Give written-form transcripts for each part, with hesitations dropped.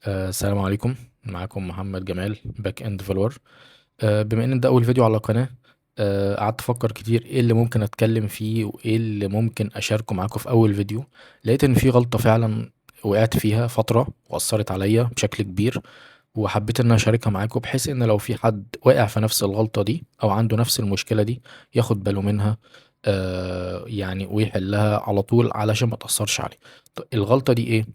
السلام عليكم. معاكم محمد جمال، باك اند ديفلوبر. بما ان ده اول فيديو على القناة، قعدت افكر كتير ايه اللي ممكن اتكلم فيه وايه اللي ممكن اشاركه معاكم في اول فيديو. لقيت ان في غلطة فعلا وقعت فيها فترة واثرت عليا بشكل كبير، وحبيت ان أنا اشاركها معاكم بحيث ان لو في حد واقع في نفس الغلطة دي او عنده نفس المشكلة دي ياخد باله منها، يعني ويحلها على طول علشان ما تأثرش عليه. طيب الغلطة دي ايه؟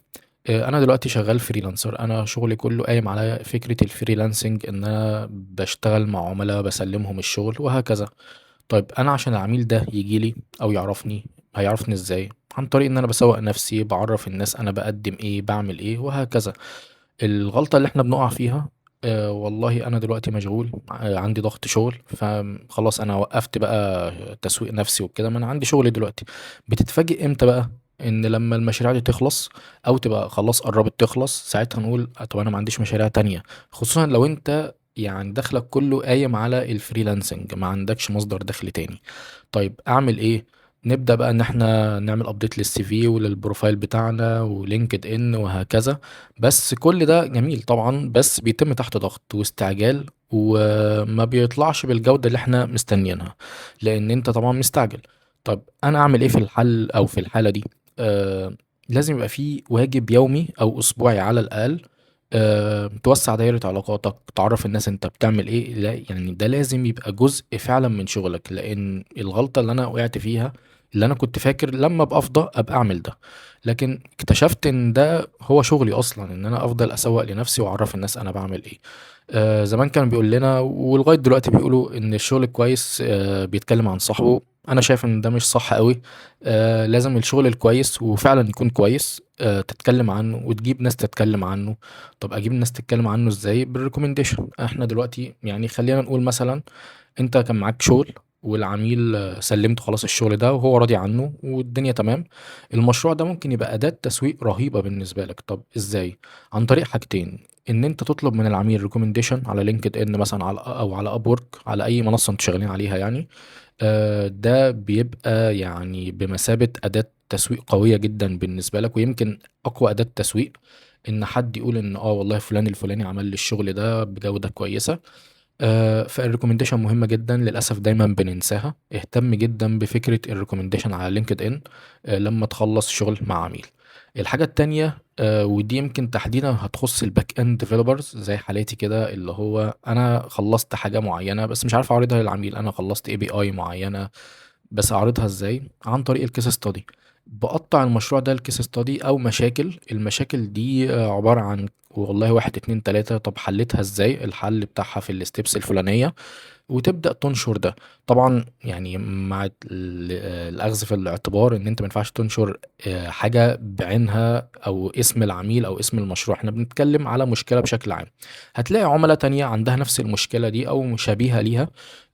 انا دلوقتي شغال فريلانسر. انا شغلي كله قايم على فكرة الفريلانسنج، ان انا بشتغل مع عملاء بسلمهم الشغل وهكذا. طيب انا عشان العميل ده يجي لي او يعرفني، هيعرفني ازاي؟ عن طريق ان انا بسوق نفسي، بعرف الناس انا بقدم ايه بعمل ايه وهكذا. الغلطة اللي احنا بنقع فيها، والله انا دلوقتي مشغول، عندي ضغط شغل، فخلاص انا وقفت بقى تسويق نفسي وكده، ما انا عندي شغل دلوقتي. بتتفاجئ امتى بقى؟ ان لما المشاريع دي تخلص او تبقى خلاص قربت تخلص، ساعتها نقول طب انا ما عنديش مشاريع تانية. خصوصا لو انت يعني دخلك كله قايم على الفريلانسنج، ما عندكش مصدر دخل تاني. طيب اعمل ايه؟ نبدأ بقى ان احنا نعمل ابديت للسي في وللبروفايل بتاعنا ولينكد ان وهكذا. بس كل ده جميل طبعا، بس بيتم تحت ضغط واستعجال، وما بيطلعش بالجودة اللي احنا مستنيينها، لان انت طبعا مستعجل. طب انا اعمل ايه في الحل او في الحالة دي؟ آه لازم يبقى في واجب يومي او اسبوعي على الاقل. توسع دايرة علاقاتك، تعرف الناس انت بتعمل ايه. لا يعني ده لازم يبقى جزء فعلا من شغلك، لان الغلطة اللي انا وقعت فيها، اللي انا كنت فاكر لما ابقى افضى ابقى اعمل ده، لكن اكتشفت ان ده هو شغلي اصلا، ان انا افضل اسوق لنفسي واعرف الناس انا بعمل ايه. زمان كان بيقول لنا ولغايه دلوقتي بيقولوا ان الشغل الكويس بيتكلم عن صاحبه. انا شايف ان ده مش صح قوي. لازم الشغل الكويس وفعلا يكون كويس تتكلم عنه وتجيب ناس تتكلم عنه. طب اجيب الناس تتكلم عنه ازاي؟ بالريكومنديشن. احنا دلوقتي يعني خلينا نقول مثلا انت كان معاك شغل، والعميل سلمته خلاص الشغل ده وهو راضي عنه والدنيا تمام. المشروع ده ممكن يبقى أداة تسويق رهيبة بالنسبة لك. طب ازاي؟ عن طريق حاجتين: ان انت تطلب من العميل ريكومنديشن على لينكد ان مثلا، على او على اب وورك، على اي منصة انتوا شغالين عليها يعني. ده بيبقى يعني بمثابة أداة تسويق قوية جدا بالنسبة لك، ويمكن أقوى أداة تسويق. إن حد يقول إن والله فلان الفلاني عمل لي الشغل ده بجودة كويسة. فالريكومنديشن مهمة جدا، للأسف دايما بننساها. اهتم جدا بفكرة الريكومنديشن على لينكد ان لما تخلص شغل مع عميل. الحاجة التانية، ودي يمكن تحديدا هتخص الباك اند ديفلوبرز زي حالاتي كده، اللي هو انا خلصت حاجة معينة بس مش عارف اعرضها للعميل. انا خلصت اي بي اي معينة، بس اعرضها ازاي؟ عن طريق الكيس ستادي. بقطع المشروع ده الكيس ستادي او مشاكل. المشاكل دي عبارة عن والله واحد اتنين تلاتة، طب حلتها ازاي؟ الحل بتاعها في الستبس الفلانية، وتبدأ تنشر ده. طبعا يعني مع الأخذ في الاعتبار ان انت ما ينفعش تنشر حاجة بعينها او اسم العميل او اسم المشروع. احنا بنتكلم على مشكلة بشكل عام. هتلاقي عملاء تانية عندها نفس المشكلة دي او مشابهة ليها،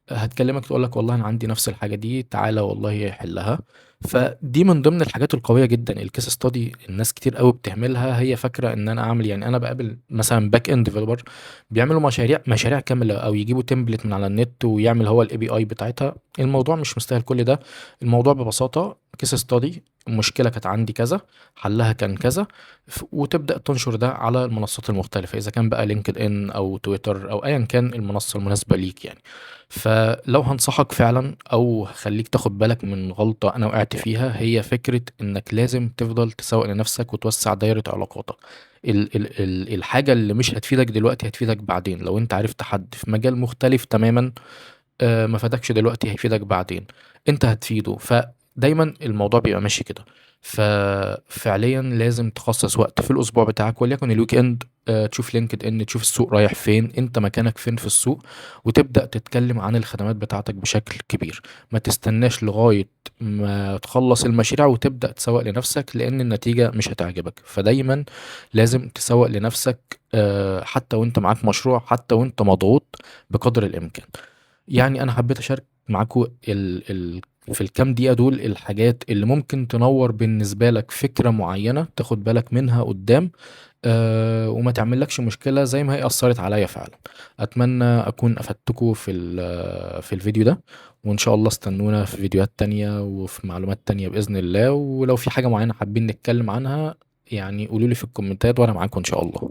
هتكلمك تقول لك والله انا عندي نفس الحاجه دي، تعالى والله حلها. فدي من ضمن الحاجات القويه جدا. الكيس ستادي الناس كتير قوي بتهملها، هي فاكره ان انا اعمل، يعني انا بقابل مثلا باك اند ديفلوبر بيعملوا مشاريع كامله، او يجيبوا تمبلت من على النت ويعمل هو الاي بي اي بتاعتها. الموضوع مش مستاهل كل ده. الموضوع ببساطه كيس ستادي، مشكله كانت عندي كذا، حلها كان كذا. وتبدا تنشر ده على المنصات المختلفه، اذا كان بقى لينكد ان او تويتر او ايا كان المنصه المناسبه ليك يعني. فلو هنصحك فعلا او خليك تاخد بالك من غلطة انا وقعت فيها، هي فكرة انك لازم تفضل تسوق لنفسك وتوسع دايرة علاقاتك. الحاجة اللي مش هتفيدك دلوقتي هتفيدك بعدين. لو انت عرفت حد في مجال مختلف تماما، ما فادكش دلوقتي هيفيدك بعدين، انت هتفيده. فدايما الموضوع بيبقى ماشي كده. ففعليا لازم تخصص وقت في الاسبوع بتاعك، وليكن الويك اند، تشوف لينكد ان، تشوف السوق رايح فين، انت مكانك فين في السوق، وتبدأ تتكلم عن الخدمات بتاعتك بشكل كبير. ما تستناش لغاية ما تخلص المشاريع وتبدأ تسوق لنفسك، لان النتيجة مش هتعجبك. فدايما لازم تسوق لنفسك، حتى وانت معاك مشروع، حتى وانت مضغوط، بقدر الامكان. يعني انا حبيت اشارك معاكم في الكام دقيقة دول الحاجات اللي ممكن تنور بالنسبة لك فكرة معينة تاخد بالك منها قدام، وما تعملكش مشكلة زي ما هي أثرت عليا فعلا. أتمنى أكون أفدتكم في الفيديو ده، وإن شاء الله استنونا في فيديوهات تانية وفي معلومات تانية بإذن الله. ولو في حاجة معينة حابين نتكلم عنها، يعني قولولي في الكومنتات وأنا معاكم إن شاء الله.